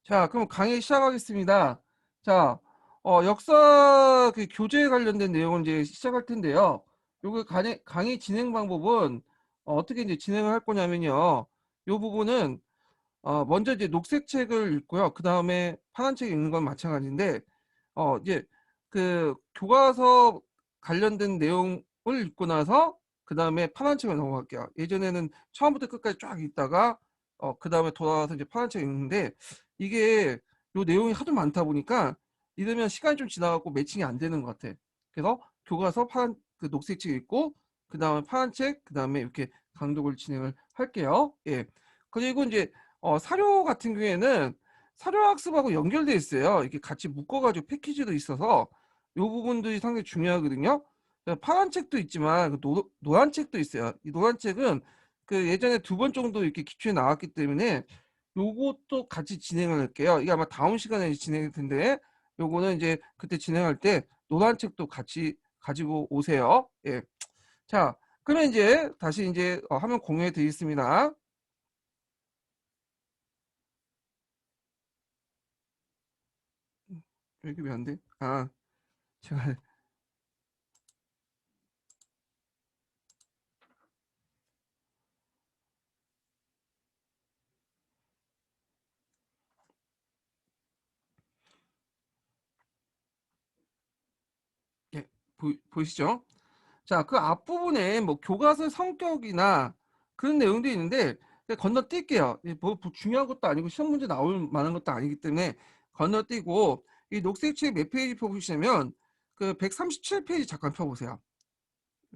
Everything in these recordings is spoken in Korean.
자, 그럼 강의 시작하겠습니다. 자, 역사 그 교재에 관련된 내용을 이제 시작할 텐데요. 요거 강의 진행 방법은 어떻게 이제 진행을 할 거냐면요. 요 부분은 먼저 이제 녹색 책을 읽고요. 그 다음에 파란 책 읽는 건 마찬가지인데, 이제 그 교과서 관련된 내용을 읽고 나서 그 다음에 파란 책을 넘어갈게요. 예전에는 처음부터 끝까지 쫙 읽다가 그 다음에 돌아와서 이제 파란 책 읽는데 이게 요 내용이 하도 많다 보니까 이러면 시간이 좀 지나가고 매칭이 안 되는 것 같아. 그래서 교과서 파란 그 녹색 책 읽고 그 다음에 파란 책, 그 다음에 이렇게 강독을 진행을 할게요. 예. 그리고 이제 사료 같은 경우에는 사료학습하고 연결돼 있어요. 이렇게 같이 묶어가지고 패키지도 있어서 이 부분들이 상당히 중요하거든요. 파란 책도 있지만 노란 책도 있어요. 이 노란 책은 그 예전에 2번 정도 이렇게 기초에 나왔기 때문에 요것도 같이 진행을 할게요. 이게 아마 다음 시간에 진행될 텐데 요거는 이제 그때 진행할 때 노란 책도 같이 가지고 오세요. 예. 자, 그러면 이제 다시 이제 화면 공유해 드리겠습니다. 여기 왜 안 돼? 아, 제가 예, 보이시죠? 자, 그 앞부분에 뭐 교과서 성격이나 그런 내용도 있는데 그냥 건너뛸게요. 뭐 중요한 것도 아니고 시험 문제 나올 만한 것도 아니기 때문에 건너뛰고 이 녹색 책 몇 페이지 펴보시면 그 137페이지 잠깐 펴보세요.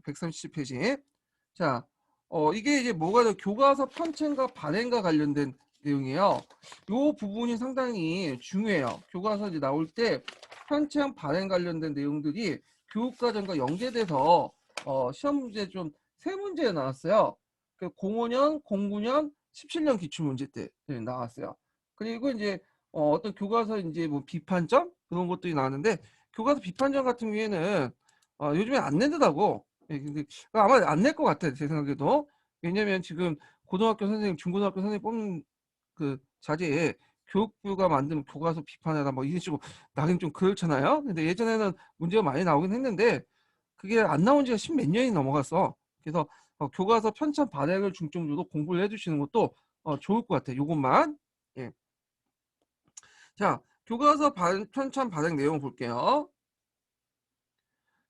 137페이지. 자, 이게 이제 뭐가 더 교과서 편찬과 발행과 관련된 내용이에요. 요 부분이 상당히 중요해요. 교과서 이제 나올 때 편찬 발행 관련된 내용들이 교육과정과 연계돼서 시험 문제 좀 세 문제 나왔어요. 그 05년, 09년, 17년 기출문제 때 나왔어요. 그리고 이제 어떤 교과서 이제 뭐 비판점 그런 것들이 나왔는데 교과서 비판점 같은 경우에는 요즘에 안 낸다고. 예, 근데 아마 안 낼 것 같아 제 생각에도. 왜냐면 지금 고등학교 선생님, 중고등학교 선생님 뽑는 그 자리에 교육부가 만든 교과서 비판하다 뭐 이런 식으로 나긴 좀 그렇잖아요. 근데 예전에는 문제가 많이 나오긴 했는데 그게 안 나온 지가 십몇 년이 넘어갔어. 그래서 교과서 편찬 발행을 중점적으로 공부를 해주시는 것도 좋을 것 같아. 요것만. 예. 자, 교과서 편찬 발행 내용 볼게요.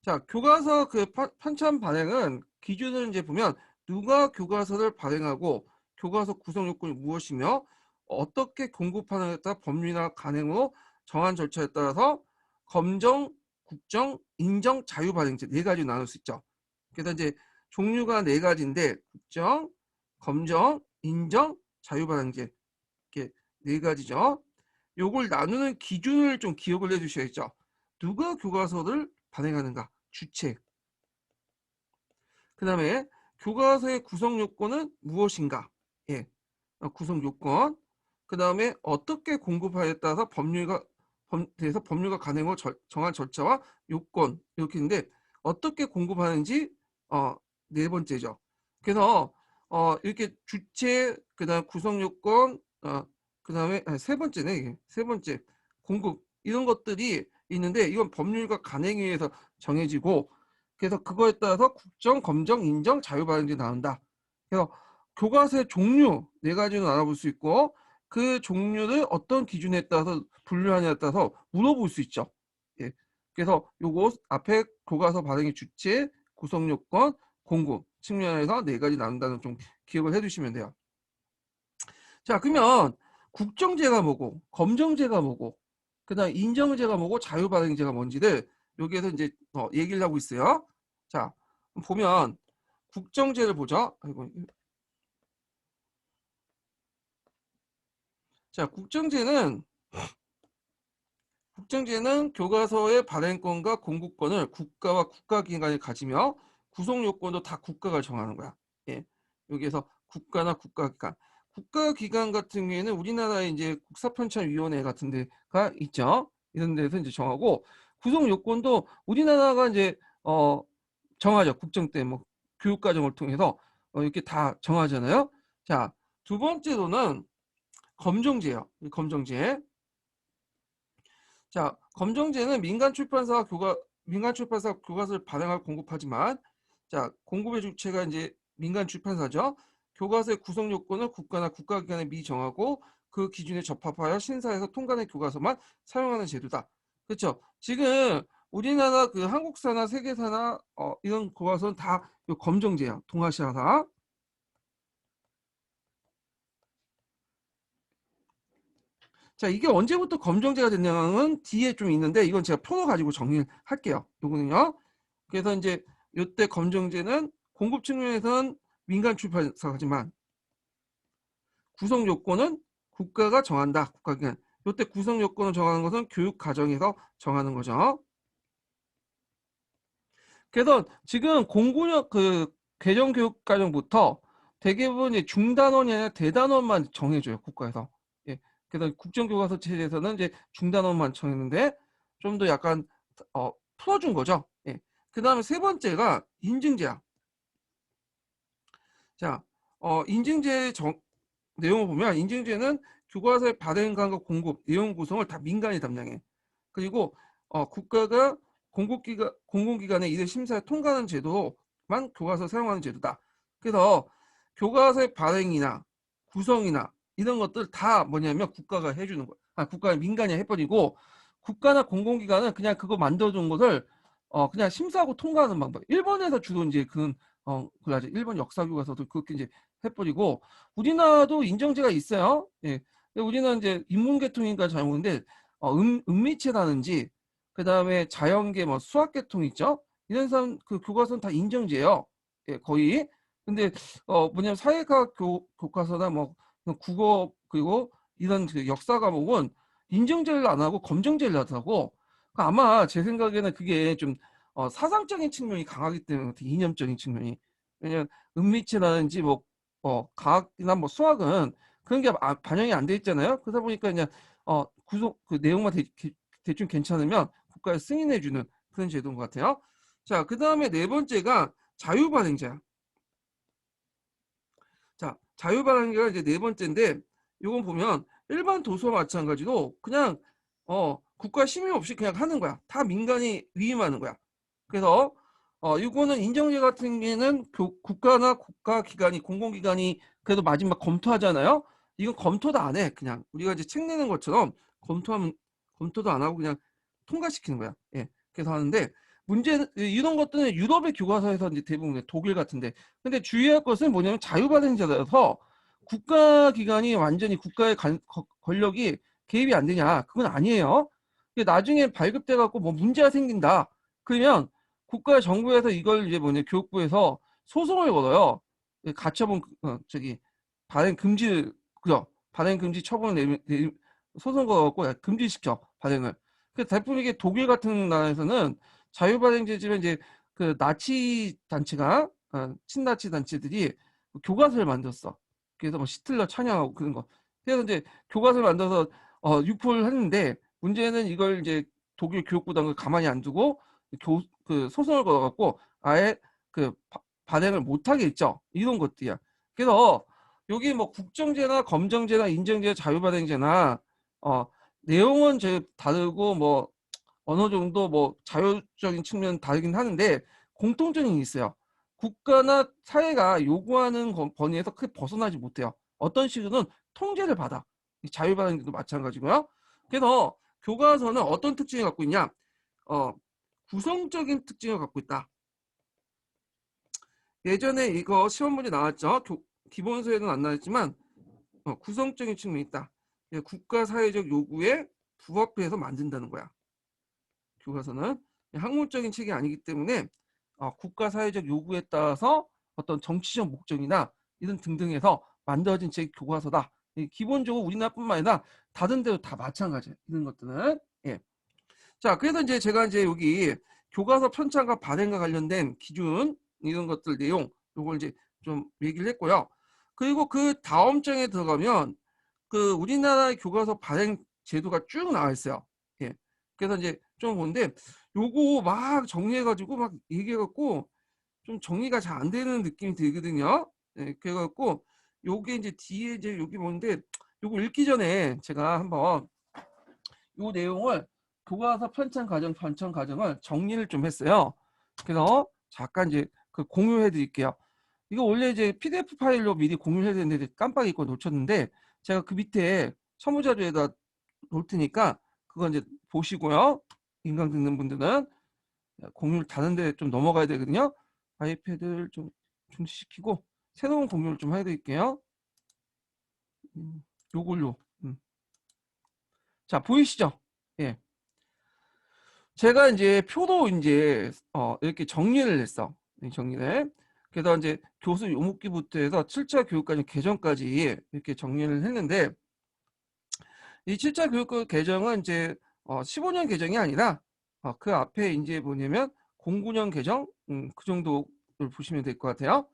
자, 교과서 그 편찬 발행은 기준을 이제 보면 누가 교과서를 발행하고 교과서 구성 요건이 무엇이며 어떻게 공급하느냐에 따라 법률이나 간행으로 정한 절차에 따라서 검정, 국정, 인정, 자유 발행제 네 가지로 나눌 수 있죠. 그래서 이제 종류가 네 가지인데 국정, 검정, 인정, 자유 발행제 이렇게 네 가지죠. 요걸 나누는 기준을 좀 기억을 해 주셔야죠. 누가 교과서를 발행하는가? 주체. 그 다음에 교과서의 구성 요건은 무엇인가? 예, 구성 요건. 그 다음에 어떻게 공급하에 따라서 대해서 법률과 간행을 정한 절차와 요건 이렇게 있는데 어떻게 공급하는지 네 번째죠. 그래서 이렇게 주체, 그다음 구성 요건, 그다음에 세 번째네 이게 세 번째 공급 이런 것들이 있는데 이건 법률과 간행에 의해서 정해지고 그래서 그거에 따라서 국정, 검정, 인정, 자유발행제 나온다. 그래서 교과서의 종류 네 가지로 나눠볼 수 있고 그 종류를 어떤 기준에 따라서 분류하냐에 따라서 물어볼 수 있죠. 예. 그래서 요거 앞에 교과서 발행의 주체, 구성 요건, 공급 측면에서 네 가지 나눈다는 좀 기억을 해두시면 돼요. 자, 그러면 국정제가 뭐고, 검정제가 뭐고, 그다음 인정제가 뭐고, 자유발행제가 뭔지를 여기에서 이제 얘기를 하고 있어요. 자, 보면 국정제를 보죠. 아이고. 자, 국정제는 교과서의 발행권과 공급권을 국가와 국가기관이 가지며 구성 요건도 다 국가가 정하는 거야. 예. 여기에서 국가나 국가기관. 국가기관 같은 경우에는 우리나라에 이제 국사편찬위원회 같은 데가 있죠. 이런 데서 이제 정하고 구성 요건도 우리나라가 이제 정하죠. 국정 때 뭐 교육과정을 통해서 이렇게 다 정하잖아요. 자, 두 번째로는 검정제요. 검정제. 자, 검정제는 민간 출판사 교과서를 발행하고 공급하지만, 자, 공급의 주체가 이제 민간 출판사죠. 교과서의 구성 요건을 국가나 국가기관에 미 정하고 그 기준에 적합하여 심사해서 통과된 교과서만 사용하는 제도다. 그렇죠? 지금 우리나라 그 한국사나 세계사나 이런 교과서는 다 검정제야. 동아시아사. 자, 이게 언제부터 검정제가 됐냐는 뒤에 좀 있는데 이건 제가 표로 가지고 정리를 할게요. 요거는요. 그래서 이제 이때 검정제는 공급 측면에서는 민간 출판사지만 구성 요건은 국가가 정한다. 국가기관. 이때 구성 요건을 정하는 것은 교육 과정에서 정하는 거죠. 그래서 지금 공군력 그 개정 교육 과정부터 대부분 이제 중단원이 아니라 대단원만 정해줘요. 국가에서. 예. 그래서 국정교과서 체제에서는 이제 중단원만 정했는데 좀 더 약간 풀어준 거죠. 예. 그 다음에 세 번째가 인증제야. 자, 인증제 내용을 보면 인증제는 교과서의 발행관과 공급, 내용 구성을 다 민간이 담당해. 그리고 국가가 공공기관의 이를 심사에 통과하는 제도만 교과서 사용하는 제도다. 그래서 교과서의 발행이나 구성이나 이런 것들 다 뭐냐면 국가가 해주는 거야. 국가가 민간이 해버리고 국가나 공공기관은 그냥 그거 만들어준 것을 그냥 심사하고 통과하는 방법. 일본에서 주로 이제 그래야지 일본 역사 교과서도 그렇게 이제 해버리고 우리나라도 인정제가 있어요. 예. 우리는 이제 인문계통인가 잘 모르는데 은미체라든지 그 다음에 자연계 뭐 수학계통 있죠. 이런 사람 그 교과서는 다 인정제예요. 예, 거의. 근데 뭐냐면 사회과학 교과서나 뭐 국어 그리고 이런 그 역사 과목은 인정제를 안 하고 검정제를 하더라고. 그러니까 아마 제 생각에는 그게 좀 사상적인 측면이 강하기 때문에 이념적인 측면이. 왜냐면 은미체라든지 뭐 과학이나 뭐 수학은 그런 게 반영이 안 돼 있잖아요. 그러다 보니까 그냥 구속 그 내용만 대충 괜찮으면 국가에 승인해주는 그런 제도인 것 같아요. 자, 그 다음에 네 번째가 자유발행제야. 자, 자유발행제가 이제 네 번째인데 이건 보면 일반 도서와 마찬가지로 그냥 국가 심의 없이 그냥 하는 거야. 다 민간이 위임하는 거야. 그래서 이거는 인정제 같은 경우에는 국가나 국가기관이 공공기관이 그래도 마지막 검토하잖아요. 이건 검토도 안 해. 그냥 우리가 이제 책 내는 것처럼 검토도 안 하고 그냥 통과시키는 거야. 예. 그래서 하는데 문제는 이런 것들은 유럽의 교과서에서 이제 대부분 독일 같은데 근데 주의할 것은 뭐냐면 자유발행제라서 국가기관이 완전히 국가의 권력이 개입이 안 되냐? 그건 아니에요. 나중에 발급돼 갖고 뭐 문제가 생긴다. 그러면 국가 정부에서 이걸 이제 뭐냐 교육부에서 소송을 걸어요. 가처분 저기 발행 금지 그죠? 발행 금지 처분을 소송 걸어갖고 금지시켜 발행을. 그 대부분 이게 독일 같은 나라에서는 자유발행제지만 이제 그 나치 단체가 친나치 단체들이 교과서를 만들었어. 그래서 뭐 시틀러 찬양하고 그런 거. 그래서 이제 교과서를 만들어서 유포를 했는데 문제는 이걸 이제 독일 교육부 당국 가만히 안 두고 그 소송을 걸어갖고 아예 그 발행을 못하게 했죠. 이런 것들이야. 그래서 여기 뭐 국정제나 검정제나 인정제, 자유발행제나 내용은 제 다르고 뭐 어느 정도 뭐 자율적인 측면 다르긴 하는데 공통점이 있어요. 국가나 사회가 요구하는 범위에서 크게 벗어나지 못해요. 어떤 식으로는 통제를 받아. 자유발행제도 마찬가지고요. 그래서 교과서는 어떤 특징을 갖고 있냐? 어, 구성적인 특징을 갖고 있다. 예전에 이거 시험 문제 나왔죠. 기본서에는 안 나왔지만 구성적인 측면이 있다. 국가 사회적 요구에 부합해서 만든다는 거야. 교과서는 학문적인 책이 아니기 때문에 국가 사회적 요구에 따라서 어떤 정치적 목적이나 이런 등등해서 만들어진 책 교과서다. 기본적으로 우리나라뿐만 아니라 다른 데도 다 마찬가지예요. 이런 것들은. 예. 자, 그래서 이제 제가 이제 여기 교과서 편찬과 발행과 관련된 기준 이런 것들 내용 요걸 이제 좀 얘기를 했고요. 그리고 그 다음 장에 들어가면 그 우리나라의 교과서 발행 제도가 쭉 나와 있어요. 예. 그래서 이제 좀 보는데 요거 막 정리해가지고 막 얘기해갖고 좀 정리가 잘 안 되는 느낌이 들거든요. 예. 그래갖고 요게 이제 뒤에 이제 여기 보는데 요거 읽기 전에 제가 한번 요 내용을 교과서 편찬 과정, 편찬 과정을 정리를 좀 했어요. 그래서 잠깐 이제 그 공유해 드릴게요. 이거 원래 이제 PDF 파일로 미리 공유해야 되는데 깜빡 잊고 놓쳤는데 제가 그 밑에 첨부자료에다 놓을 테니까 그거 이제 보시고요. 인강 듣는 분들은 공유를 다른 데 좀 넘어가야 되거든요. 아이패드를 좀 중지시키고 새로운 공유를 좀 해드릴게요. 요걸로. 자, 보이시죠? 예. 제가 이제 표도 이제 이렇게 정리를 했어. 정리를. 그래서 이제 교수 요목기부터 해서 7차 교육과정 개정까지 이렇게 정리를 했는데 이 7차 교육과 개정은 이제 15년 개정이 아니라 그 앞에 이제 뭐냐면 09년 개정 그 정도를 보시면 될 것 같아요.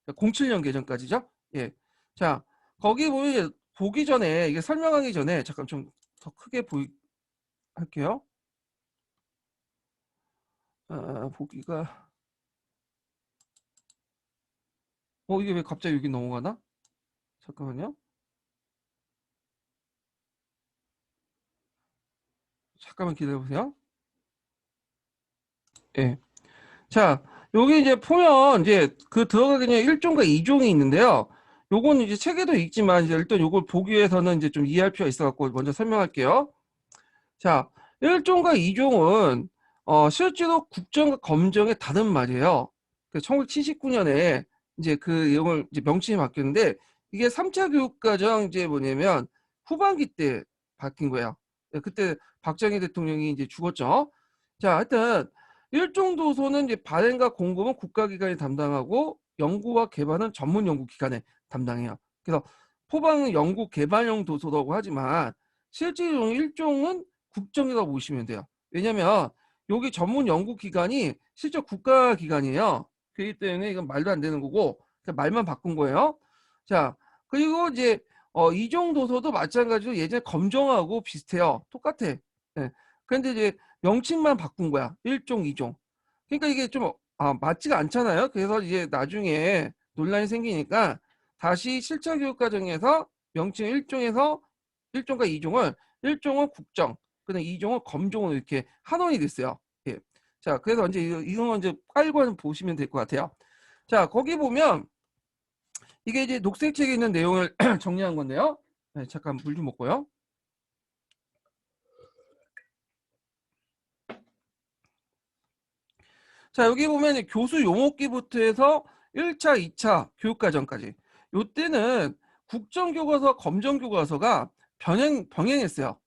07년 개정까지죠. 예. 자, 거기 보면 보기 전에 이게 설명하기 전에 잠깐 좀 더 크게 할게요. 보기가 이게 왜 갑자기 여기 넘어가나? 잠깐만요. 잠깐만 기다려보세요. 예. 자, 여기 이제 보면 이제 그 들어가기 전에 1종과 2종이 있는데요. 요거는 이제 책에도 있지만 이제 일단 요걸 보기 위해서는 이제 좀 이해할 필요가 있어갖고 먼저 설명할게요. 자, 1종과 2종은 실제로 국정과 검정의 다른 말이에요. 1979년에 이제 그 내용을 이제 명칭이 바뀌었는데 이게 3차 교육과정 이제 뭐냐면 후반기 때 바뀐 거예요. 그때 박정희 대통령이 이제 죽었죠. 자, 하여튼 1종 도서는 이제 발행과 공급은 국가기관이 담당하고 연구와 개발은 전문 연구기관에 담당해요. 그래서 포방은 연구 개발용 도서라고 하지만 실제로 1종은 국정이라고 보시면 돼요. 왜냐면 여기 전문 연구기관이 실제 국가기관이에요. 그렇기 때문에 이건 말도 안 되는 거고 말만 바꾼 거예요. 자, 그리고 이제 이종 도서도 마찬가지로 예전에 검정하고 비슷해요. 똑같아. 예. 그런데 이제 명칭만 바꾼 거야. 1종, 2종. 그러니까 이게 좀 맞지가 않잖아요. 그래서 이제 나중에 논란이 생기니까 다시 실차 교육 과정에서 명칭 1종에서 1종과 2종을 1종은 국정, 그다음 2종은 검정으로 이렇게 한원이 됐어요. 예. 자, 그래서 이제 이거 이제 깔고 보시면 될 것 같아요. 자, 거기 보면 이게 이제 녹색 책에 있는 내용을 정리한 건데요. 네, 잠깐 물 좀 먹고요. 자, 여기 보면 교수 용어기부터 해서 1차, 2차 교육과정까지. 요때는 국정교과서, 검정교과서가 병행했어요.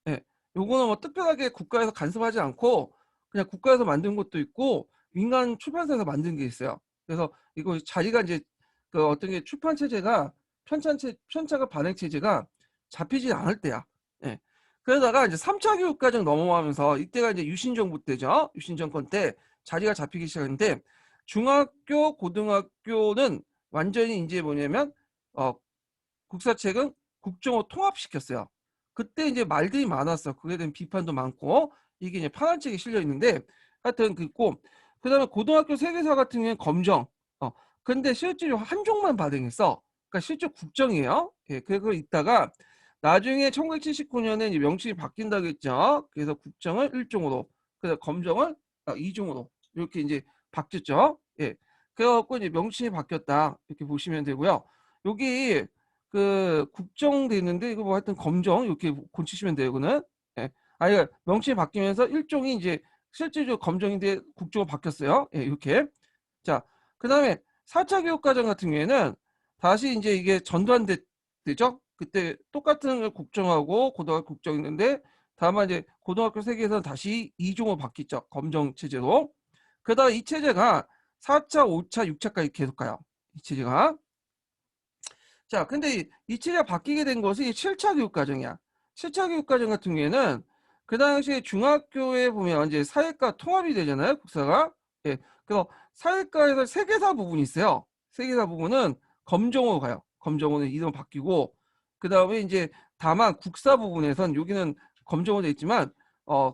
예. 요거는 뭐 특별하게 국가에서 간섭하지 않고 그냥 국가에서 만든 것도 있고 민간 출판사에서 만든 게 있어요. 그래서 이거 자리가 이제 그 어떤 게 출판 체제가 편차가 발행 체제가 잡히지 않을 때야. 예. 그러다가 이제 3차 교육과정 넘어가면서 이때가 이제 유신 정부 때죠. 유신 정권 때 자리가 잡히기 시작했는데 중학교, 고등학교는 완전히 이제 뭐냐면 국사책은 국정호 통합시켰어요. 그때 이제 말들이 많았어. 그에 대한 비판도 많고 이게 이제 파란책에 실려 있는데 하여튼 그다음에 고등학교 세계사 같은 경우는 검정. 근데 실제로 한 종만 발행했어. 그러니까 실제 국정이에요. 예, 그거 있다가 나중에 1979년에 이제 명칭이 바뀐다고 했죠. 그래서 국정을 1종으로, 그래서 검정을 2종으로 이렇게 이제 바뀌었죠. 예. 그래갖고 이제 명칭이 바뀌었다. 이렇게 보시면 되고요. 여기 그 국정 돼 있는데 이거 뭐 하여튼 검정 이렇게 고치시면 돼요. 이거는. 예. 아니 명칭이 바뀌면서 1종이 이제 실제로 검정인데 국정으로 바뀌었어요. 예, 이렇게. 자, 그다음에 4차 교육과정 같은 경우에는 다시 이제 이게 전환되죠. 그때 똑같은 국정하고 고등학교 국정 있는데 다만 이제 고등학교 세계에서는 다시 2종으로 바뀌죠. 검정 체제로. 그러다가 이 체제가 4차, 5차, 6차까지 계속 가요. 이 체제가. 자, 근데 이 체제가 바뀌게 된 것이 7차 교육과정이야. 7차 교육과정 같은 경우에는 그 당시에 중학교에 보면 이제 사회과 통합이 되잖아요. 국사가. 예. 그래서 사회과에서 세계사 부분이 있어요. 세계사 부분은 검정으로 가요. 검정으로 이름 바뀌고 그 다음에 이제 다만 국사 부분에선 여기는 검정으로 돼 있지만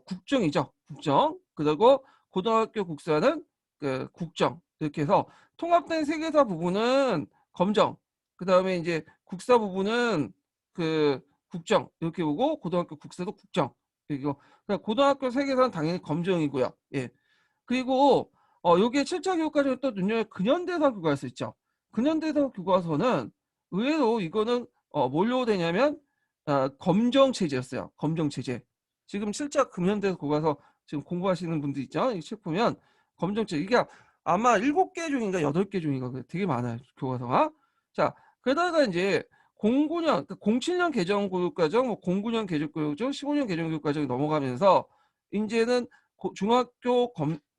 국정이죠. 국정. 그리고 고등학교 국사는 그 국정. 이렇게 해서 통합된 세계사 부분은 검정. 그 다음에 이제 국사 부분은 그 국정 이렇게 보고 고등학교 국사도 국정 이거 그러니까 고등학교 세계사는 당연히 검정이고요. 예. 그리고 요게 7차 교육과정에 또 눈여겨 근현대사 교과서 있죠. 근현대사 교과서는 의외로 이거는 뭘로 되냐면 검정 체제였어요. 검정 체제. 지금 7차 근현대사 교과서 지금 공부하시는 분들 있죠. 이 책 보면 검정 체제 이게 아마 7개 중인가 8개 중인가 되게 많아요. 교과서가. 자, 게다가 이제 09년, 07년 개정 교육과정, 뭐 09년 개정 교육과정, 15년 개정 교육과정이 넘어가면서 이제는 중학교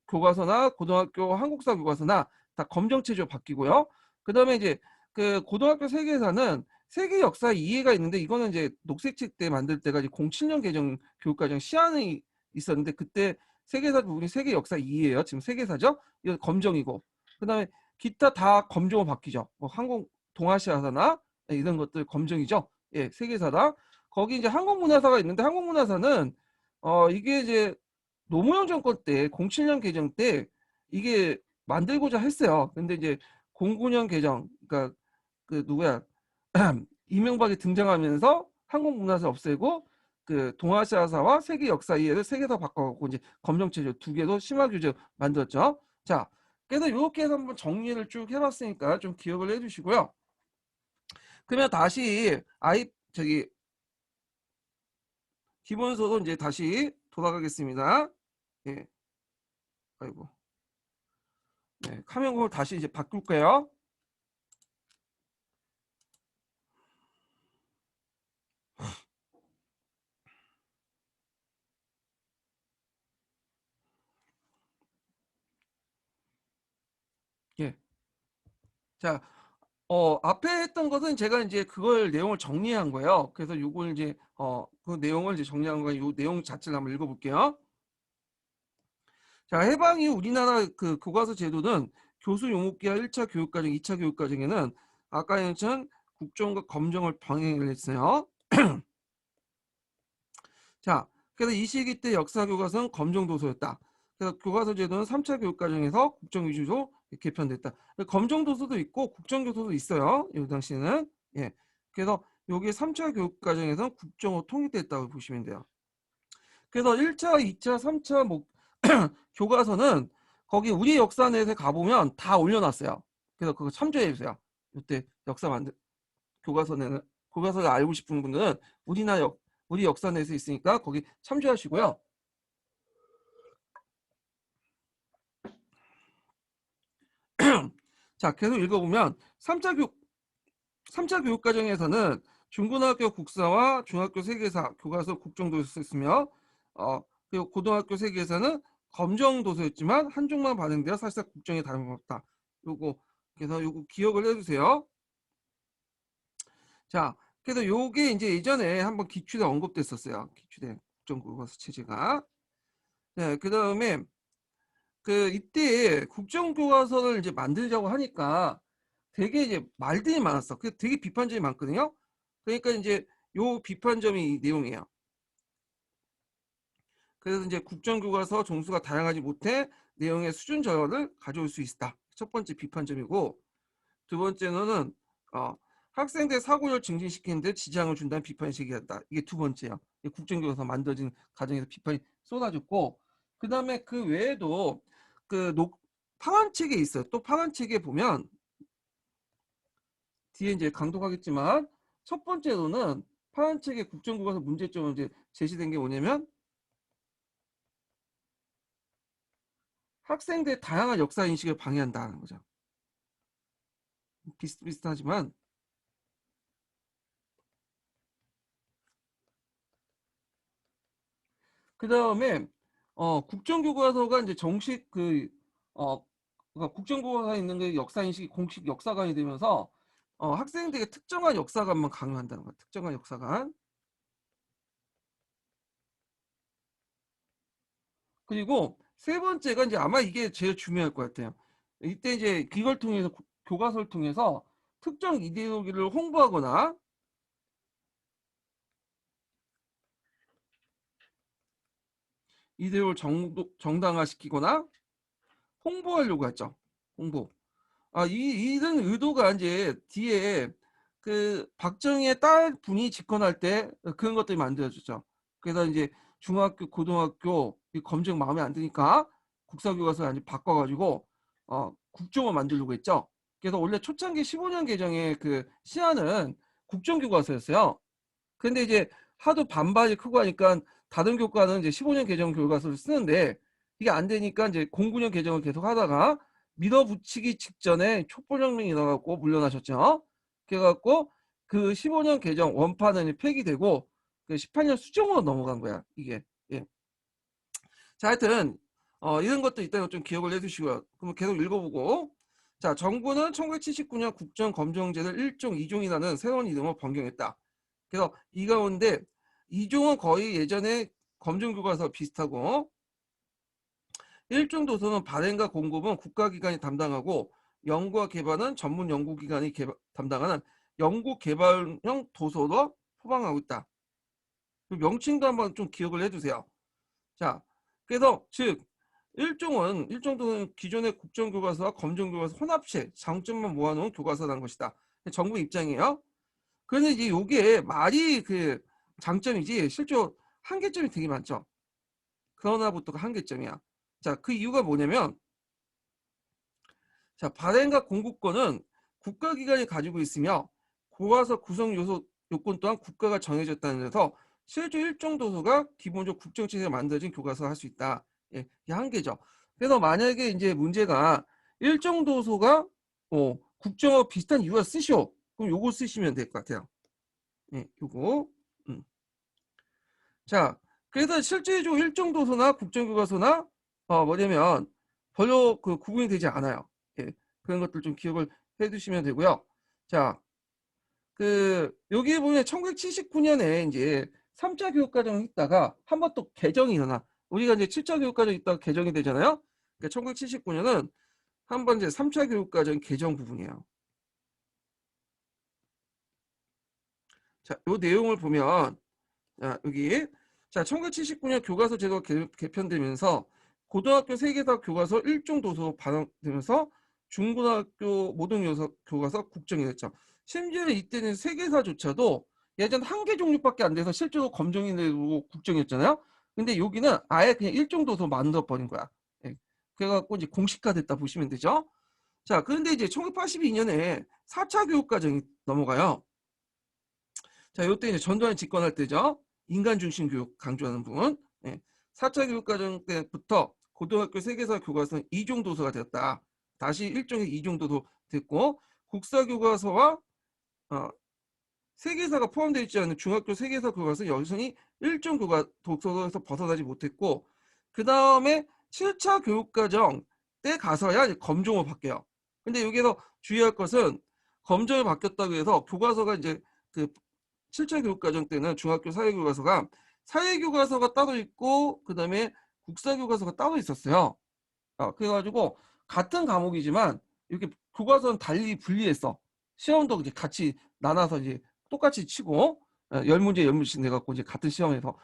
교과서나 고등학교 한국사 교과서나 다 검정 체제로 바뀌고요. 그다음에 이제 그 고등학교 세계사는 세계 역사 이해가 있는데 이거는 이제 녹색책 때 만들 때가 이제 07년 개정 교육과정 시안이 있었는데 그때 세계사 부분이 세계 역사 이해예요. 지금 세계사죠. 이거 검정이고 그다음에 기타 다 검정으로 바뀌죠. 뭐 한국 동아시아사나 이런 것들 검정이죠. 예, 세계사다. 거기 이제 한국문화사가 있는데 한국문화사는 이게 이제 노무현 정권 때 07년 개정 때 이게 만들고자 했어요. 근데 이제 09년 개정 그러니까 그 누구야 이명박이 등장하면서 한국문화사 없애고 그 동아시아사와 세계 역사 이해를 세계사 바꿔갖고 이제 검정체제 두 개도 심화 규제 만들었죠. 자, 그래서 이렇게 해서 한번 정리를 쭉 해봤으니까 좀 기억을 해주시고요. 그러면 다시 저기 기본서도 이제 다시 돌아가겠습니다. 예, 아이고. 네, 화면을 다시 이제 바꿀게요. 예. 자, 앞에 했던 것은 제가 이제 그걸 내용을 정리한 거예요. 그래서 요걸 이제 그 내용을 이제 정리한 거, 요 내용 자체를 한번 읽어볼게요. 자, 해방 이후 우리나라 그 교과서 제도는 교수 용어기와 1차 교육과정, 2차 교육과정에는 아까 했던 국정과 검정을 병행을 했어요. 자, 그래서 이 시기 때 역사 교과서는 검정 도서였다. 그래서 교과서 제도는 3차 교육과정에서 국정 위주로 개편됐다. 검정 도서도 있고 국정 도서도 있어요. 이 당시에는. 예. 그래서 여기 3차 교육과정에서는 국정으로 통일됐다고 보시면 돼요. 그래서 1차, 2차, 3차 뭐 교과서는 거기 우리 역사넷에 가보면 다 올려놨어요. 그래서 그거 참조해 주세요. 이때 역사 만들 교과서는 교과서를 알고 싶은 분들은 우리 역사넷에 있으니까 거기 참조하시고요. 자, 계속 읽어보면 3차 교육과정에서는 중고등학교 국사와 중학교 세계사 교과서 국정도서였으며 그리고 고등학교 세계사는 검정도서였지만 한쪽만 반영되어 사실상 국정에 다름없다. 요거 그래서 요거 기억을 해주세요. 자, 그래서 요게 이제 예전에 한번 기출에 언급됐었어요. 기출에 국정교과서 체제가. 네, 그 다음에 이때 국정교과서를 이제 만들자고 하니까 되게 이제 말들이 많았어. 그 되게 비판점이 많거든요. 그러니까 이제 요 비판점이 이 내용이에요. 그래서 이제 국정교과서 종수가 다양하지 못해 내용의 수준 저하를 가져올 수 있다. 첫 번째 비판점이고 두 번째는 학생들 사고를 증진시키는데 지장을 준다는 비판이 제기했다. 이게 두 번째야. 국정교과서 만들어진 과정에서 비판이 쏟아졌고 그 다음에 그 외에도 파란 책에 있어요. 또 파란 책에 보면 뒤에 이제 강독하겠지만 첫 번째로는 파란 책의 국정교과서 문제점을 이제 제시된 게 뭐냐면 학생들의 다양한 역사 인식을 방해한다는 거죠. 비슷비슷하지만 그 다음에 국정교과서가 이제 정식 그러니까 국정교과서에 있는 게 역사 인식이 공식 역사관이 되면서 학생들에게 특정한 역사관만 강요한다는 거야. 특정한 역사관. 그리고 세 번째가 이제 아마 이게 제일 중요할 것 같아요. 이때 이제 이걸 통해서 교과서를 통해서 특정 이데올로기를 홍보하거나 이데올을 정당화시키거나 홍보하려고 했죠. 홍보. 이런 의도가 이제 뒤에 그 박정희의 딸 분이 집권할 때 그런 것들이 만들어졌죠. 그래서 이제 중학교, 고등학교 이 검정 마음에 안 드니까 국사교과서 아니 바꿔가지고 국정을 만들려고 했죠. 그래서 원래 초창기 15년 개정의 그 시안은 국정교과서였어요. 근데 이제 하도 반발이 크고 하니까 다른 교과는 이제 15년 개정 교과서를 쓰는데 이게 안 되니까 이제 09년 개정을 계속 하다가 밀어붙이기 직전에 촛불혁명이 일어나고 물러나셨죠. 그래갖고 그 15년 개정 원판은 폐기되고 그 18년 수정으로 넘어간 거야 이게. 예. 자, 하여튼 이런 것도 이따가 좀 기억을 해두시고요. 그럼 계속 읽어보고. 자, 정부는 1979년 국정검정제를 1종, 2종이라는 새로운 이름으로 변경했다. 그래서 이 가운데 2종은 거의 예전에 검정교과서 비슷하고 1종 도서는 발행과 공급은 국가기관이 담당하고 연구와 개발은 전문 연구기관이 담당하는 연구개발형 도서로 포방하고 있다. 명칭도 한번 좀 기억을 해두세요. 자, 그래서 즉 1종은 기존의 국정교과서와 검정교과서 혼합체 장점만 모아놓은 교과서라는 것이다. 정부 입장이에요. 그런데 이제 요게 말이 그 장점이지 실제로 한계점이 되게 많죠. 그러나부터가 한계점이야. 자, 그 이유가 뭐냐면 자, 발행과 공급권은 국가기관이 가지고 있으며 교과서 구성 요건 또한 국가가 정해졌다는 데서 실제 일종 도서가 기본적으로 국정체제가 만들어진 교과서를 할 수 있다. 예, 이게 한계죠. 그래서 만약에 이제 문제가 일종 도서가 국정과 비슷한 이유가 쓰시오. 그럼 요거 쓰시면 될 것 같아요. 예, 요거. 자, 그래서 실제적으로 일종 도서나 국정교과서나 뭐냐면 별로 그 구분이 되지 않아요. 예, 그런 것들 좀 기억을 해두시면 되고요. 자, 그 여기 보면 1979년에 이제 3차 교육과정을 있다가 한 번 또 개정이 일어나. 우리가 이제 7차 교육과정 있다가 개정이 되잖아요. 그러니까 1979년은 한 번 이제 3차 교육과정 개정 부분이에요. 자, 요 내용을 보면 자, 여기 자 1979년 교과서 제도가 개편되면서 고등학교 세계사 교과서 1종 도서로 반영되면서 중고등학교 모든 교과서 국정이 됐죠. 심지어 이때는 세계사조차도 예전 한 개 종류밖에 안 돼서 실제로 검정이 되고 국정이었잖아요. 근데 여기는 아예 그냥 1종 도서 만들어 버린 거야. 예. 그래갖고 이제 공식화됐다 보시면 되죠. 자, 그런데 이제 1982년에 4차 교육과정이 넘어가요. 자, 이때 이제 전두환이 집권할 때죠. 인간 중심 교육 강조하는 부분. 예. 4차 교육과정 때부터 고등학교 세계사 교과서는 2종 도서가 되었다. 다시 일종의 2종 도서 됐고 국사 교과서와 세계사가 포함되어 있지 않은 중학교 세계사 교과서 여전히 1종 도서에서 벗어나지 못했고 그 다음에 7차 교육과정 때 가서야 이제 검정으로 바뀌어요. 근데 여기서 주의할 것은 검정이 바뀌었다고 해서 교과서가 이제 그 7차 교육과정 때는 중학교 사회교과서가 사회교과서가 따로 있고 그 다음에 국사교과서가 따로 있었어요. 그래가지고 같은 과목이지만 이렇게 교과서는 달리 분리했어. 시험도 이제 같이 나눠서 이제 똑같이 치고 10문제 10문제씩 내갖고 이제 같은 시험에서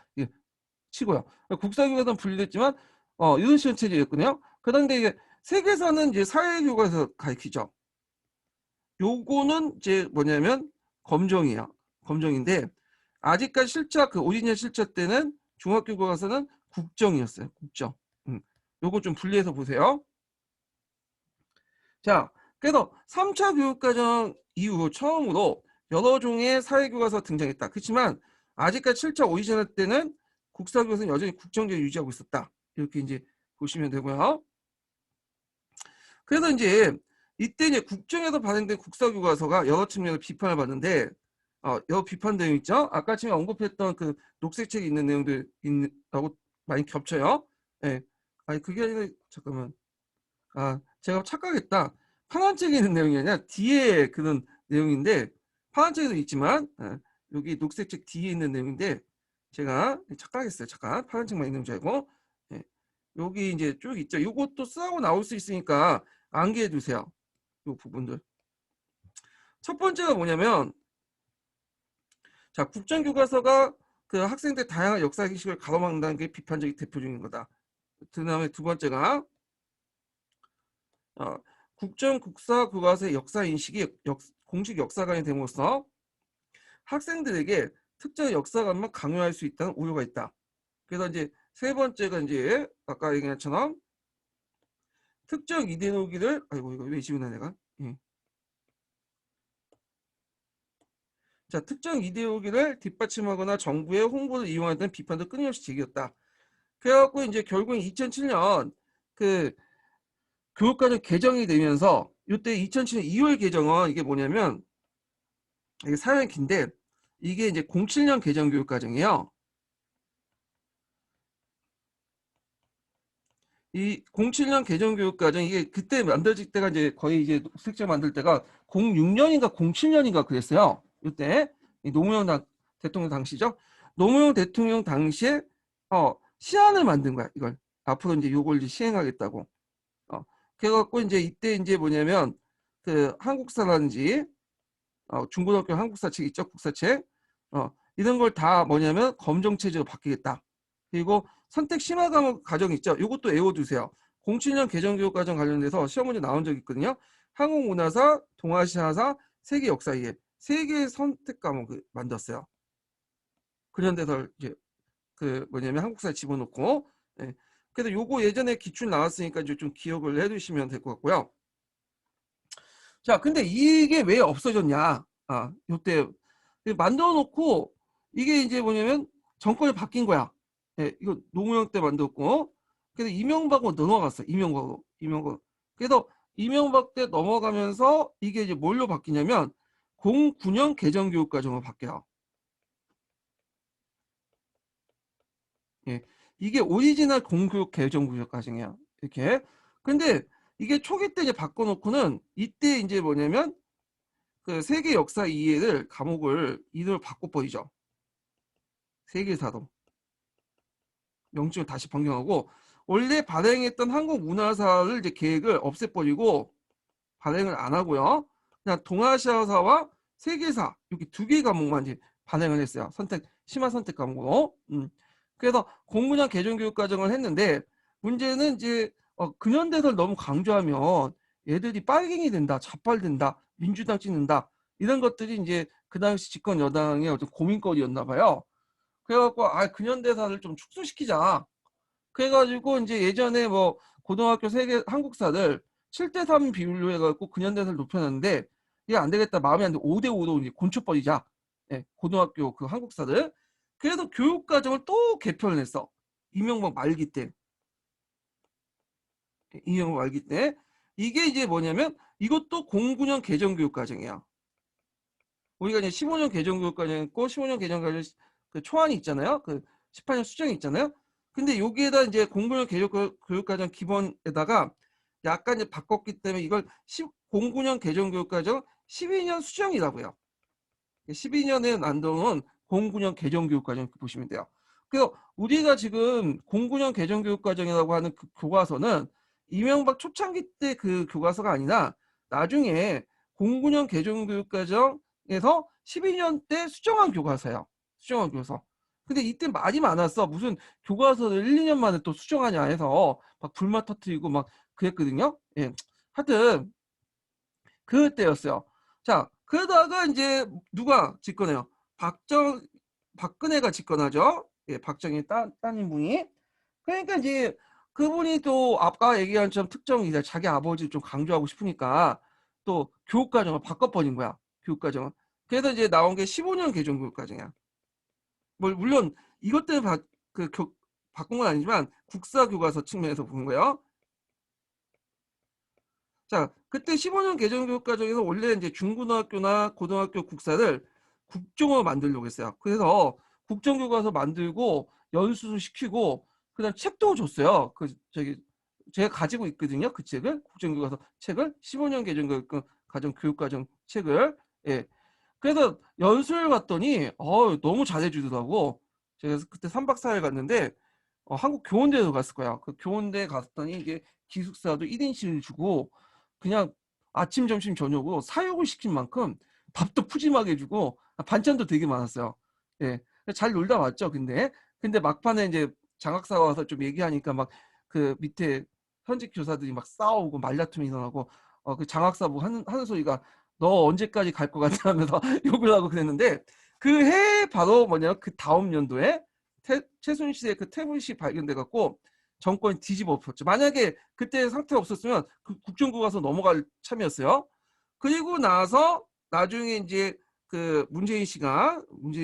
치고요. 국사교과서는 분리됐지만 이런 시험 체제였거든요. 그런데 이게 세계사는 이제 사회교과서 가르치죠. 요거는 이제 뭐냐면 검정이에요. 검정인데 아직까지 실차 그 오리지널 실차 때는 중학교 교과서는 국정이었어요. 국정. 요거 좀 분리해서 보세요. 자, 그래서 3차 교육과정 이후 처음으로 여러 종의 사회교과서 등장했다. 그렇지만 아직까지 7차 오리지널 때는 국사교과서는 여전히 국정제를 유지하고 있었다. 이렇게 이제 보시면 되고요. 그래서 이제 이때 이제 국정에서 발행된 국사교과서가 여러 측면에서 비판을 받는데 여러 비판 내용 있죠. 아까 지금 언급했던 그 녹색 책에 있는 내용들 있다고 많이 겹쳐요. 예. 아니 그게 아니라 잠깐만. 제가 착각했다. 파란 책에 있는 내용이 아니라 뒤에 그런 내용인데 파란 책에도 있지만 여기 녹색 책 뒤에 있는 내용인데 제가 착각했어요. 잠깐 파란 책만 있는 줄 알고 예. 여기 이제 쭉 있죠. 이것도 쓰고 나올 수 있으니까 암기해 두세요. 이 부분들. 첫 번째가 뭐냐면 자 국정교과서가 그 학생들 다양한 역사 기식을 가로막는다는 게 비판적인 대표적인 거다. 그 다음에 두 번째가 국정 국사 교과서의 역사 인식이 공식 역사관이 됨으로써 학생들에게 특정 역사관만 강요할 수 있다는 우려가 있다. 그래서 이제 세 번째가 이제 아까 얘기한 것처럼 특정 이데올로기를 아이고 이거 왜 지우나 내가. 예. 자, 특정 이데올로기를 뒷받침하거나 정부의 홍보를 이용하는 비판도 끊임없이 제기했다. 그래갖고 이제 결국엔 2007년 그 교육과정 개정이 되면서 이때 2007년 2월 개정은 이게 뭐냐면 이게 사연이 긴데 이게 이제 07년 개정 교육과정이에요. 이 07년 개정 교육과정 이게 그때 만들어질 때가 이제 거의 이제 실제 만들 때가 06년인가 07년인가 그랬어요. 이때 노무현 대통령 당시죠. 노무현 대통령 당시에 시안을 만든 거야. 이걸 앞으로 이제 요걸 이제 시행하겠다고. 그래갖고 이제 이때 이제 뭐냐면 그 한국사라든지 중고등학교 한국사책 있죠, 국사책. 이런 걸 다 뭐냐면 검정체제로 바뀌겠다. 그리고 선택 심화 과목 과정 있죠. 이것도 외워두세요. 07년 개정교육과정 관련돼서 시험 문제 나온 적 있거든요. 한국문화사, 동아시아사, 세계 역사이해 세 개의 선택 과목을 만들었어요. 그런데서 이제 그 뭐냐면 한국사에 집어넣고. 예. 그래서 요거 예전에 기출 나왔으니까 이제 좀 기억을 해두시면 될 것 같고요. 자, 근데 이게 왜 없어졌냐? 요때 만들어 놓고 이게 이제 뭐냐면 정권이 바뀐 거야. 예, 이거 노무현 때 만들었고, 그래서 이명박으로 넘어갔어. 이명박. 그래서 이명박 때 넘어가면서 이게 이제 뭘로 바뀌냐면 09년 개정교육과정으로 바뀌어요. 예, 이게 오리지널 공교육 개정교육과정이에요. 이렇게. 근데 이게 초기 때 이제 바꿔놓고는 이때 이제 뭐냐면 그 세계 역사 이해를 과목을 이대로 바꿔버리죠. 세계사도 명칭을 다시 변경하고 원래 발행했던 한국 문화사를 이제 계획을 없애버리고 발행을 안 하고요. 그냥 동아시아사와 세계사 이렇게 두 개 과목만 이제 발행을 했어요. 심화 선택 과목으로. 그래서 공문형 개정교육 과정을 했는데 문제는 이제 근현대사를 너무 강조하면 얘들이 빨갱이 된다, 좌빨된다, 민주당 찍는다 이런 것들이 이제 그 당시 집권 여당의 어떤 고민거리였나 봐요. 그래갖고 근현대사를 좀 축소시키자. 그래가지고 이제 예전에 뭐 고등학교 세계 한국사를 7대3 비율로 해갖고 근현대사를 높여놨는데 이게 안 되겠다. 마음에 안 들어 5대5로 이제 곤쳐버리자. 예, 고등학교 그 한국사를. 그래서 교육과정을 또 개편을 했어. 이명박 말기 때. 이명박 말기 때. 이게 이제 뭐냐면 이것도 09년 개정교육과정이야. 우리가 이제 15년 개정교육과정 있고 15년 개정과정 그 초안이 있잖아요. 그 18년 수정이 있잖아요. 근데 여기에다 이제 09년 개정교육과정 기본에다가 약간 이제 바꿨기 때문에 이걸 09년 개정교육과정 12년 수정이라고요. 12년에 만들어놓은 09년 개정교육과정 이렇게 보시면 돼요. 그래서 우리가 지금 09년 개정교육과정이라고 하는 그 교과서는 이명박 초창기 때 그 교과서가 아니라 나중에 09년 개정교육과정에서 12년 때 수정한 교과서예요. 수정한 교과서. 근데 이때 말이 많았어. 무슨 교과서를 1, 2년 만에 또 수정하냐 해서 막 불만 터뜨리고 막 그랬거든요. 예. 하여튼 그때였어요. 자, 그러다가 이제 누가 집권해요? 박근혜가 집권하죠. 예, 박정희 따님 분이. 그러니까 이제 그분이 또 아까 얘기한 처럼 특정이다. 자기 아버지를 좀 강조하고 싶으니까 또 교육과정을 바꿔버린 거야. 교육과정을. 그래서 이제 나온 게 15년 개정 교육과정이야. 물론 이것 때문에 바꾼 건 아니지만 국사교과서 측면에서 본 거예요. 자, 그때 15년 개정교육과정에서 원래 이제 중고등학교나 고등학교 국사를 국정으로 만들려고 했어요. 그래서 국정교과서 만들고 연수도 시키고 그다음 책도 줬어요. 제가 가지고 있거든요. 그 책을 국정교과서 책을 15년 개정교육과정 책을. 예. 그래서 연수를 갔더니 너무 잘해주더라고. 제가 그때 3박 4일 갔는데 한국 교원대로 갔을 거야. 그 교원대 갔더니 이게 기숙사도 1인실을 주고 그냥 아침, 점심, 저녁으로 사육을 시킨 만큼 밥도 푸짐하게 해주고 반찬도 되게 많았어요. 예, 잘 놀다 왔죠. 근데 막판에 이제 장학사가 와서 좀 얘기하니까 막 그 밑에 현직 교사들이 막 싸우고 말다툼이 일어나고 그 장학사부 하는 소리가 너 언제까지 갈 것 같아 하면서 욕을 하고 그랬는데 그 해 바로 뭐냐 그 다음 연도에 최순실의 그 태블릿이 발견돼 갖고 정권이 뒤집어 엎었죠. 만약에 그때 상태가 없었으면 그 국정교과서 넘어갈 참이었어요. 그리고 나서 나중에 이제 그 문재인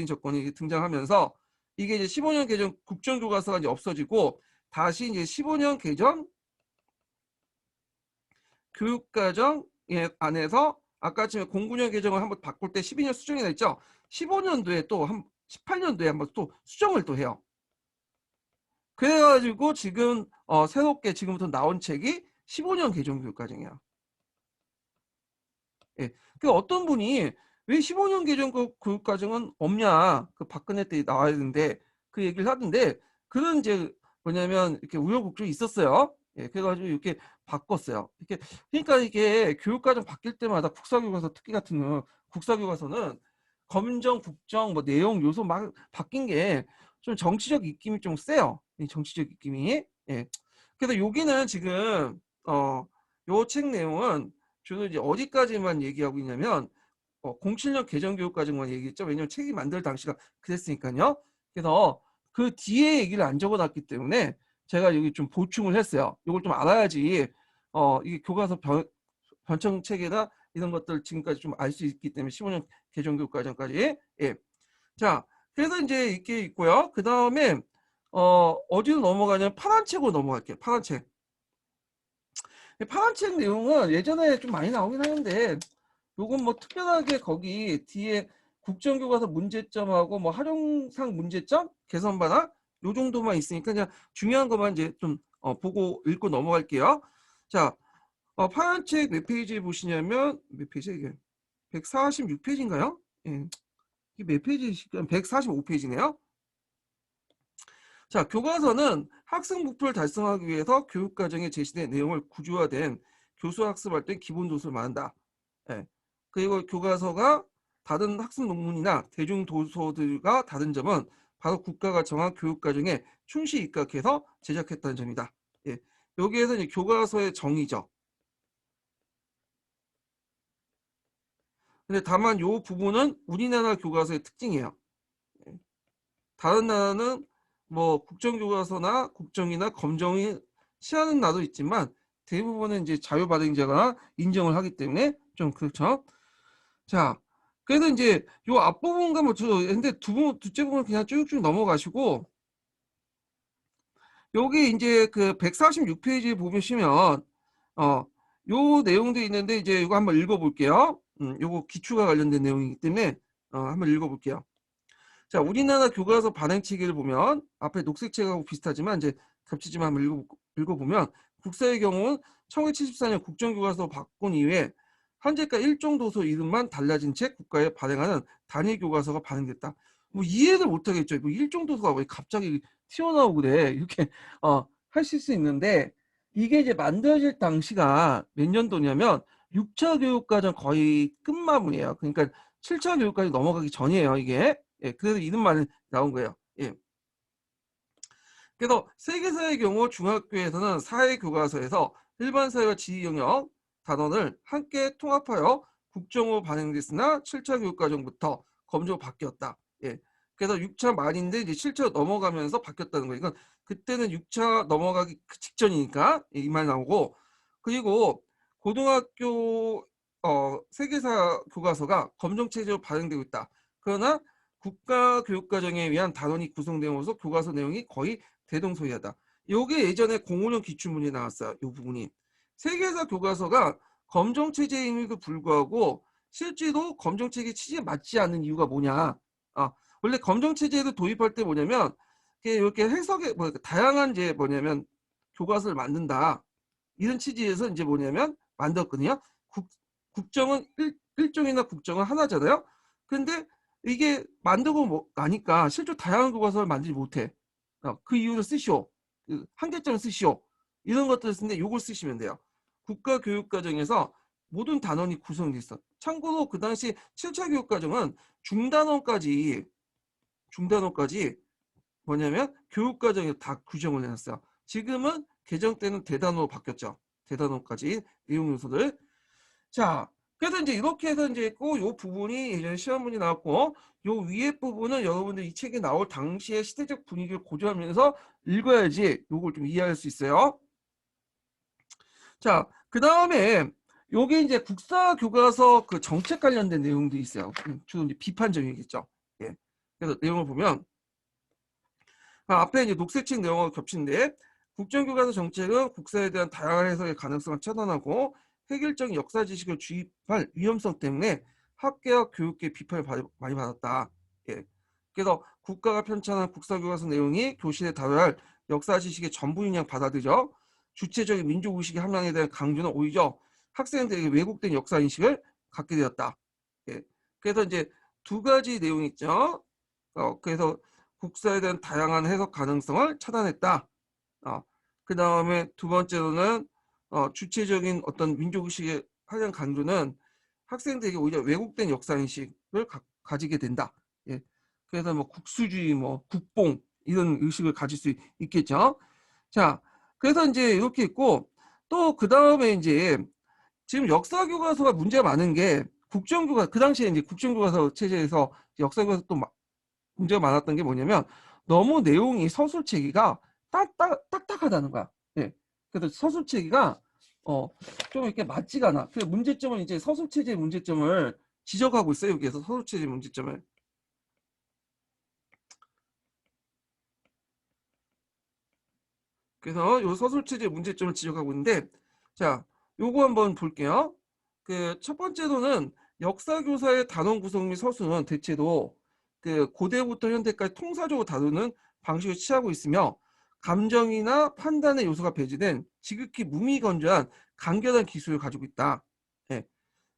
정권이 등장하면서 이게 이제 15년 개정 국정교과서가 이제 없어지고 다시 이제 15년 개정 교육과정 안에서 아까 지금 09년 개정을 한번 바꿀 때 12년 수정이 됐죠. 15년도에 또 18년도에 한번 또 수정을 또 해요. 그래가지고 지금 새롭게 지금부터 나온 책이 15년 개정 교육과정이야. 예. 그 어떤 분이 왜 15년 개정 교육과정은 없냐? 그 박근혜 때 나와야 되는데 그 얘기를 하던데 그런 이제 뭐냐면 이렇게 우여곡절이 있었어요. 예. 그래가지고 이렇게 바꿨어요. 이렇게 그러니까 이게 교육과정 바뀔 때마다 국사교과서 특기 같은 거 국사교과서는 검정, 국정, 뭐 내용 요소 막 바뀐 게 좀 정치적 입김이 좀 세요. 이 정치적 입김이. 예. 그래서 여기는 지금 요 책 내용은 주로 이제 어디까지만 얘기하고 있냐면 07년 개정교육과정만 얘기했죠. 왜냐면 책이 만들 당시가 그랬으니까요. 그래서 그 뒤에 얘기를 안 적어놨기 때문에 제가 여기 좀 보충을 했어요. 이걸 좀 알아야지 이게 교과서 변청책이나 이런 것들 지금까지 좀 알 수 있기 때문에 15년 개정교육과정까지. 예. 자, 그래서 이제 이렇게 있고요. 그 다음에 어디로 넘어가냐면 파란 책으로 넘어갈게요. 파란 책. 파란 책 내용은 예전에 좀 많이 나오긴 하는데 요건 뭐 특별하게 거기 뒤에 국정교과서 문제점하고 뭐 활용상 문제점 개선 방안 요 정도만 있으니까 그냥 중요한 것만 이제 좀 보고 읽고 넘어갈게요. 자, 파란 책 몇 페이지에 보시냐면 몇 페이지 이게 146페이지인가요? 예. 이게 몇 페이지? 145페이지네요. 자, 교과서는 학생 목표를 달성하기 위해서 교육과정에 제시된 내용을 구조화된 교수학습 활동의 기본 도서를 말한다. 예. 그리고 교과서가 다른 학습 논문이나 대중도서들과 다른 점은 바로 국가가 정한 교육과정에 충실히 입각해서 제작했다는 점이다. 예. 여기에서 이제 교과서의 정의죠. 근데 다만 이 부분은 우리나라 교과서의 특징이에요. 예. 다른 나라는 뭐 국정교과서나 국정이나 검정이 취하는 나라도 있지만 대부분은 이제 자유발행자가 인정을 하기 때문에 좀 그렇죠. 자, 그래서 이제 요 앞부분과 뭐 근데 둘째 부분 그냥 쭉쭉 넘어가시고 여기 이제 그 146페이지 보시면 요 내용도 있는데 이제 이거 한번 읽어볼게요. 요거 기초가 관련된 내용이기 때문에 한번 읽어볼게요. 자, 우리나라 교과서 발행 체계를 보면 앞에 녹색 책하고 비슷하지만 이제 겹치지만 한번 읽어보면 국사의 경우는 1974년 국정교과서 바꾼 이후에 현재까지 일종 도서 이름만 달라진 채 국가에 발행하는 단일 교과서가 발행됐다. 뭐 이해를 못하겠죠. 뭐 일종 도서가 왜 갑자기 튀어나오고 그래. 이렇게 하실 수 있는데 이게 이제 만들어질 당시가 몇 년도냐면 6차 교육과정 거의 끝마무리예요. 그러니까 7차 교육까지 넘어가기 전이에요, 이게. 예, 그래서 이름만 나온 거예요. 예. 그래서 세계사의 경우 중학교에서는 사회교과서에서 일반 사회와 지리 영역 단원을 함께 통합하여 국정으로 발행됐으나 7차 교육과정부터 검정으로 바뀌었다. 예. 그래서 6차 말인데 이제 7차 넘어가면서 바뀌었다는 거예요. 이건 그때는 6차 넘어가기 직전이니까 이 말 나오고 그리고 고등학교 세계사 교과서가 검정체제로 발행되고 있다. 그러나 국가교육과정에 의한 단원이 구성되어서 교과서 내용이 거의 대동소이하다. 요게 예전에 05년 기출문제 나왔어요. 이 부분이. 세계사 교과서가 검정체제임에도 불구하고 실제로 검정체계 취지에 맞지 않는 이유가 뭐냐. 원래 검정체제를 도입할 때 뭐냐면 이렇게 해석에 다양한 이제 뭐냐면 교과서를 만든다. 이런 취지에서 이제 뭐냐면 만들었거든요. 국정은 일종이나 국정은 하나잖아요. 근데 이게 만들고 나니까 실제 다양한 교과서를 만들지 못해. 그 이유를 쓰시오. 그 한계점을 쓰시오. 이런 것들을 쓰는데 요걸 쓰시면 돼요. 국가교육과정에서 모든 단원이 구성돼 있어. 참고로 그 당시 7차 교육과정은 중단원까지 뭐냐면 교육과정에 다 규정을 해놨어요. 지금은 개정 때는 대단원으로 바뀌었죠. 대단원까지 내용 요소들. 자, 그래서 이제 이렇게 해서 이제 있고 요 부분이 예전에 시험 문제 나왔고 요 위에 부분은 여러분들 이 책이 나올 당시의 시대적 분위기를 고려하면서 읽어야지 요걸 좀 이해할 수 있어요. 자, 그다음에 요게 이제 국사 교과서 그 정책 관련된 내용도 있어요. 주로 이제 비판적이겠죠. 예. 그래서 내용을 보면 앞에 이제 녹색책 내용하고 겹치는데 국정교과서 정책은 국사에 대한 다양한 해석의 가능성을 차단하고 획일적인 역사 지식을 주입할 위험성 때문에 학계와 교육계 비판을 많이 받았다. 예. 그래서 국가가 편찬한 국사교과서 내용이 교실에 다뤄야 할 역사 지식의 전부인 양 받아들여 주체적인 민족의식의 함량에 대한 강조는 오히려 학생들에게 왜곡된 역사 인식을 갖게 되었다. 예. 그래서 이제 두 가지 내용이 있죠. 그래서 국사에 대한 다양한 해석 가능성을 차단했다. 그 다음에 두 번째로는 주체적인 어떤 민족의식의 하향 강조는 학생들에게 오히려 왜곡된 역사인식을 가지게 된다. 예. 그래서 뭐 국수주의, 뭐 국뽕 이런 의식을 가질 수 있겠죠. 자, 그래서 이제 이렇게 있고 또 그 다음에 이제 지금 역사교과서가 문제가 많은 게 국정교과서 그 당시에 이제 국정교과서 체제에서 역사교과서 또 문제가 많았던 게 뭐냐면 너무 내용이 서술체계가 딱딱하다는 거야. 예. 그래서 서술체계가 좀 이렇게 맞지가 않아. 그 문제점은 이제 서술체제의 문제점을 지적하고 있어요. 여기에서 서술체제 문제점을. 그래서 요 서술체제 문제점을 지적하고 있는데 자, 요거 한번 볼게요. 그 첫 번째로는 역사교사의 단원 구성 및 서술은 대체로 그 고대부터 현대까지 통사적으로 다루는 방식을 취하고 있으며 감정이나 판단의 요소가 배제된 지극히 무미건조한 간결한 기술을 가지고 있다. 예.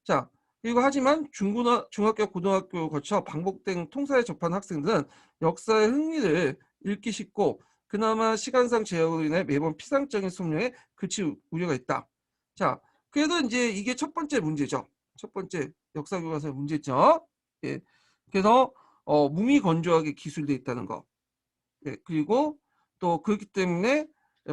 자, 그리고 하지만 중학교, 고등학교 거쳐 반복된 통사에 접한 학생들은 역사의 흥미를 잃기 쉽고 그나마 시간상 제약으로 인해 매번 피상적인 숙련에 그칠 우려가 있다. 자, 그래도 이제 이게 첫 번째 문제죠. 첫 번째 역사교과서의 문제죠. 예. 그래서 무미건조하게 기술되어 있다는 거. 예. 그리고 또 그렇기 때문에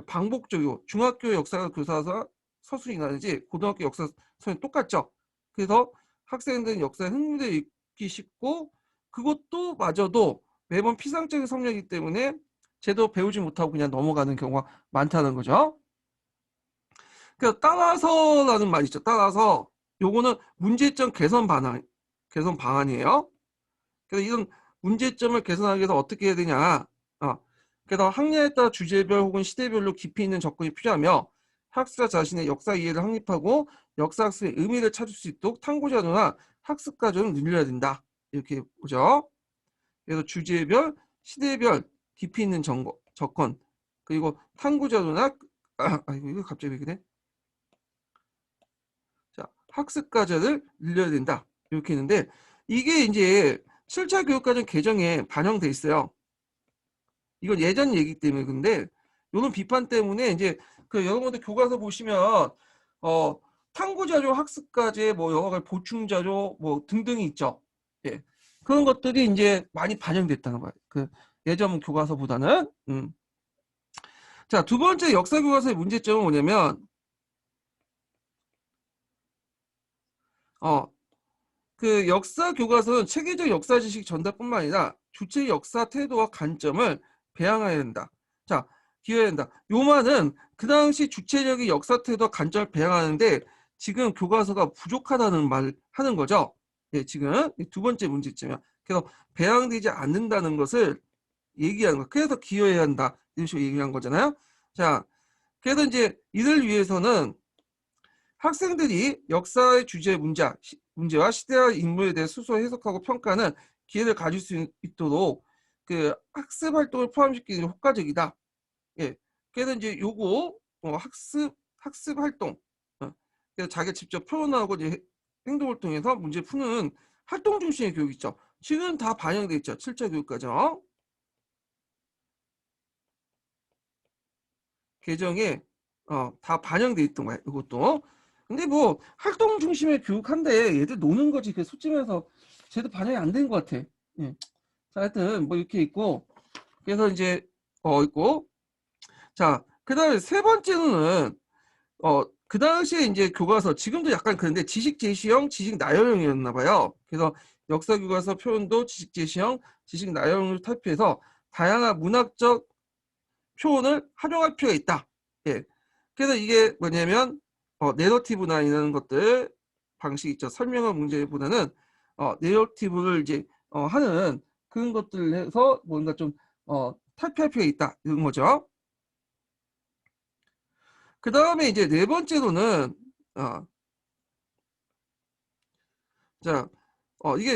반복적이고 중학교 역사교사서 서술이나든지 고등학교 역사서는 똑같죠. 그래서 학생들은 역사에 흥미를 잃기 쉽고 그것도 마저도 매번 피상적인 성향이기 때문에 제대로 배우지 못하고 그냥 넘어가는 경우가 많다는 거죠. 그래서 따라서라는 말이 있죠. 따라서 요거는 문제점 개선 방안이에요. 그래서 이런 문제점을 개선하기 위해서 어떻게 해야 되냐. 그래서 학년에 따라 주제별 혹은 시대별로 깊이 있는 접근이 필요하며 학습자 자신의 역사 이해를 확립하고 역사 학습의 의미를 찾을 수 있도록 탐구 자료나 학습 과정을 늘려야 된다. 이렇게 보죠. 그래서 주제별, 시대별 깊이 있는 접근 그리고 탐구 자료나 아이고 이거 갑자기 왜 그래? 자, 학습 과정을 늘려야 된다. 이렇게 했는데 이게 이제 7차 교육과정 개정에 반영돼 있어요. 이건 예전 얘기 때문에 근데 이런 비판 때문에 이제 그 여러분들 교과서 보시면 탐구 자료 학습 과제 뭐 여러 가지 보충 자료 뭐 등등이 있죠. 예. 그런 것들이 이제 많이 반영됐다는 거예요. 그 예전 교과서보다는. 자, 두 번째 역사 교과서의 문제점은 뭐냐면 그 역사 교과서는 체계적 역사 지식 전달뿐만 아니라 주체 역사 태도와 관점을 배양해야 된다. 자, 기여해야 된다. 요 말은 그 당시 주체적인 역사 태도와 관점을 배양하는데 지금 교과서가 부족하다는 말 하는 거죠. 예, 지금 두 번째 문제점이야. 그래서 배양되지 않는다는 것을 얘기하는 거. 그래서 기여해야 한다. 이런 식으로 얘기한 거잖아요. 자, 그래서 이제 이를 위해서는 학생들이 역사의 주제 문제와 시대와 인물에 대해 스스로 해석하고 평가하는 기회를 가질 수 있도록 그 학습 활동을 포함시키는 게 효과적이다. 예. 그래서 이제 요거 학습 활동. 그래서 자기가 직접 표현하고 이제 행동을 통해서 문제 푸는 활동 중심의 교육 있죠. 지금 다 반영돼 있죠. 7차 교육과정 개정에 다 반영돼 있던 거야. 이것도. 근데 뭐 활동 중심의 교육한데 얘들 노는 거지. 그 솔직해서 제대로 반영이 안 된 것 같아. 예. 자, 하여튼 뭐 이렇게 있고 그래서 이제 있고 자, 그다음에 세 번째는 그 당시에 이제 교과서 지금도 약간 그런데 지식 제시형, 지식 나열형이었나 봐요. 그래서 역사 교과서 표현도 지식 제시형, 지식 나열형으로 탈피해서 다양한 문학적 표현을 활용할 필요가 있다. 예. 그래서 이게 뭐냐면 내러티브나 이런 것들 방식 있죠. 설명한 문제보다는 내러티브를 이제 하는 그런 것들을 해서 뭔가 좀 탈피할 필요가 있다 이런 거죠. 그 다음에 이제 네 번째로는 자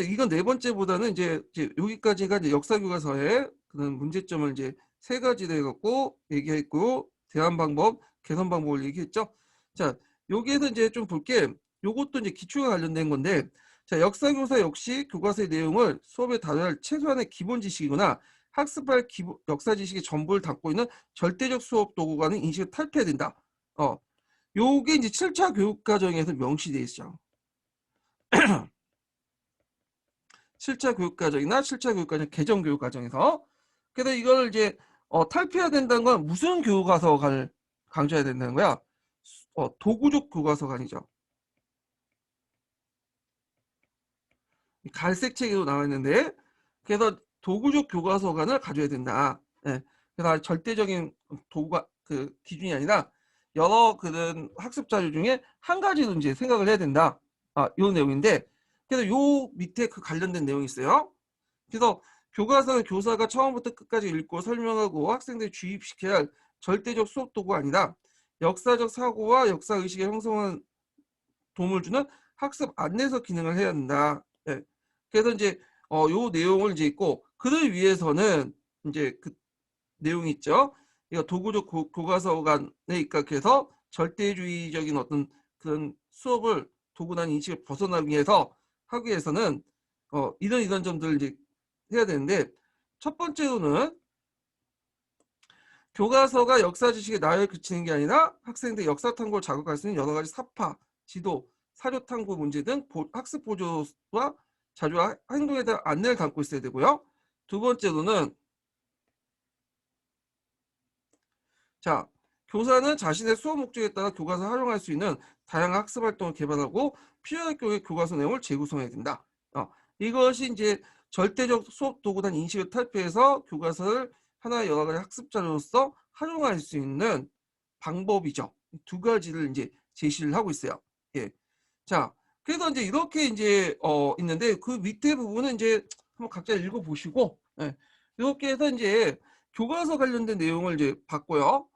이건 네 번째보다는 이제 여기까지가 이제 역사 교과서의 그런 문제점을 이제 세 가지로 해갖고 얘기했고 대안 방법, 개선 방법을 얘기했죠. 자 여기에서 이제 좀 볼게. 요것도 이제 기초와 관련된 건데 자 역사 교사 역시 교과서의 내용을 수업에 다뤄야 할 최소한의 기본 지식이거나 학습할 역사 지식의 전부를 담고 있는 절대적 수업 도구가는 인식을 탈피해야 된다. 요게 이제 7차 교육과정에서 명시되어 있죠. 7차 교육과정이나 7차 교육과정 개정 교육과정에서. 그래서 이걸 이제 탈피해야 된다는 건 무슨 교과서를 강조해야 된다는 거야? 도구적 교과서가 아니죠. 갈색 책에도 나와 있는데 그래서 도구적 교과서관을 가져야 된다. 예. 그래서 절대적인 도구가 그 기준이 아니라 여러 그런 학습 자료 중에 한 가지로 이제 생각을 해야 된다. 요 내용인데 그래서 요 밑에 그 관련된 내용이 있어요. 그래서 교과서는 교사가 처음부터 끝까지 읽고 설명하고 학생들 주입시켜야 할 절대적 수업 도구가 아니라 역사적 사고와 역사 의식의 형성에 도움을 주는 학습 안내서 기능을 해야 한다. 예. 그래서 이제 요 내용을 이제 있고 그를 위해서는 이제 그 내용이 있죠. 이거 도구적 교과서관에 입각해서 절대주의적인 어떤 그런 수업을 도구나 인식을 벗어나기 위해서 하기 위해서는 이런 점들을 이제 해야 되는데 첫 번째로는 교과서가 역사 지식의 나열에 그치는 게 아니라 학생들 역사 탐구를 자극할 수 있는 여러 가지 사파, 지도, 사료 탐구 문제 등 학습 보조와 자료와 행동에 대한 안내를 담고 있어야 되고요. 두 번째로는 자, 교사는 자신의 수업 목적에 따라 교과서를 활용할 수 있는 다양한 학습 활동을 개발하고 필요할 경우에 교과서 내용을 재구성해야 된다. 이것이 이제 절대적 수업 도구단 인식을 탈피해서 교과서를 하나의 여러 가지 학습 자료로서 활용할 수 있는 방법이죠. 두 가지를 이제 제시를 하고 있어요. 예. 자, 그래서 이제 이렇게 이제 있는데 그 밑에 부분은 이제 한번 각자 읽어보시고 예. 이렇게 해서 이제 교과서 관련된 내용을 이제 봤고요.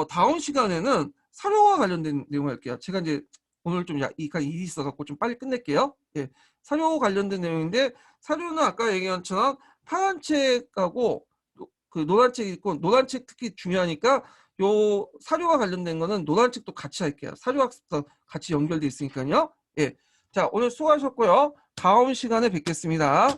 다음 시간에는 사료와 관련된 내용을 할게요. 제가 이제 오늘 좀 약간 일이 있어갖고 좀 빨리 끝낼게요. 예. 사료 관련된 내용인데 사료는 아까 얘기한 것처럼 파란 책하고 그 노란 책이 있고 노란 책 특히 중요하니까 요 사료와 관련된 거는 노란 책도 같이 할게요. 사료 학습도 같이 연결돼 있으니까요. 예. 자, 오늘 수고하셨고요. 다음 시간에 뵙겠습니다.